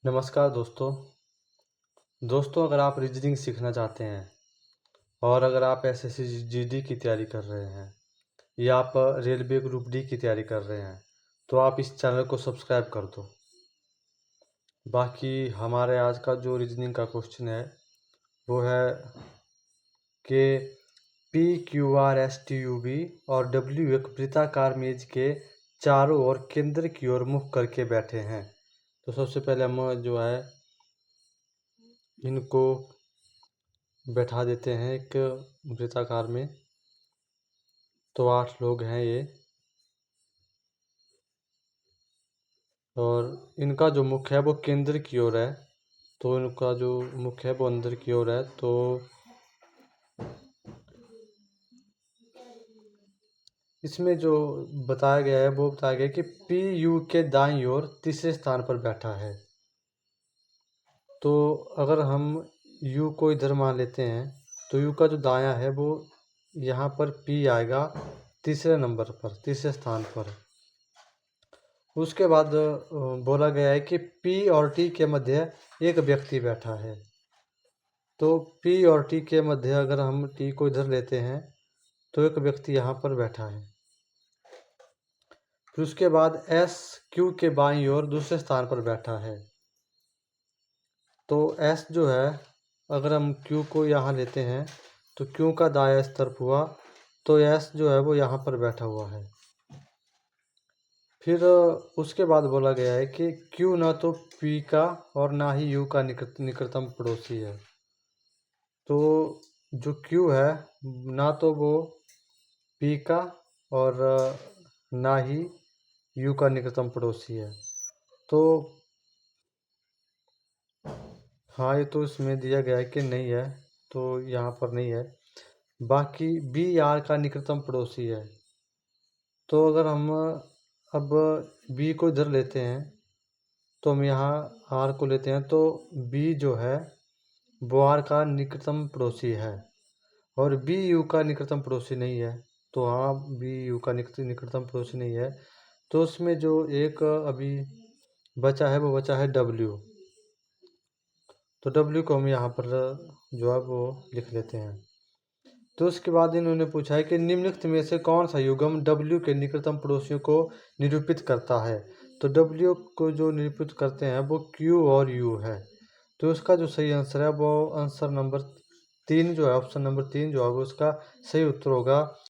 नमस्कार दोस्तों अगर आप रीजनिंग सीखना चाहते हैं और अगर आप एसएससी जीडी की तैयारी कर रहे हैं या आप रेलवे ग्रुप डी की तैयारी कर रहे हैं तो आप इस चैनल को सब्सक्राइब कर दो। बाकी हमारे आज का जो रीजनिंग का क्वेश्चन है वो है कि P Q R S T U B और डब्ल्यू एक वृत्ताकार मेज के चारों ओर केंद्र की ओर मुख करके बैठे हैं। तो सबसे पहले हम जो है इनको बैठा देते हैं एक वृत्ताकार में। तो 8 लोग हैं ये, और इनका जो मुख है वो केंद्र की ओर है। तो इनका जो मुख है वो अंदर की ओर है। तो इसमें जो बताया गया है वो बताया गया कि पी यू के दाईं ओर तीसरे स्थान पर बैठा है। तो अगर हम यू को इधर मान लेते हैं तो यू का जो दायां है वो यहाँ पर पी आएगा तीसरे नंबर पर, तीसरे स्थान पर। उसके बाद बोला गया है कि पी और टी के मध्य एक व्यक्ति बैठा है। तो पी और टी के मध्य अगर हम टी को इधर लेते हैं तो एक व्यक्ति यहाँ पर बैठा है। फिर उसके बाद एस क्यू के बाईं ओर दूसरे स्थान पर बैठा है। तो एस जो है अगर हम क्यू को यहाँ लेते हैं तो क्यू का दायां तरफ हुआ, तो एस जो है वो यहाँ पर बैठा हुआ है। फिर उसके बाद बोला गया है कि क्यू ना तो पी का और ना ही यू का निकटतम पड़ोसी है। तो जो क्यू है ना तो वो पी का और ना ही यू का निकटतम पड़ोसी है। तो हाँ, ये तो इसमें दिया गया है कि नहीं है, तो यहाँ पर नहीं है। बाकी बी आर का निकटतम पड़ोसी है। तो अगर हम अब बी को इधर लेते हैं तो हम यहाँ आर को लेते हैं, तो बी जो है वो आर का निकटतम पड़ोसी है और बी यू का निकटतम पड़ोसी नहीं है। तो हाँ, बी यू का निकटतम पड़ोसी नहीं है। तो उसमें जो एक अभी बचा है वो बचा है डब्ल्यू। तो डब्ल्यू को हम यहाँ पर जो है वो लिख लेते हैं। तो उसके बाद इन्होंने पूछा है कि निम्नलिखित में से कौन सा युग्म डब्ल्यू के निकटतम पड़ोसियों को निरूपित करता है। तो डब्ल्यू को जो निरूपित करते हैं वो क्यू और यू है। तो उसका जो सही आंसर है वो आंसर नंबर 3 जो है, ऑप्शन नंबर 3 जो है वो उसका सही उत्तर होगा।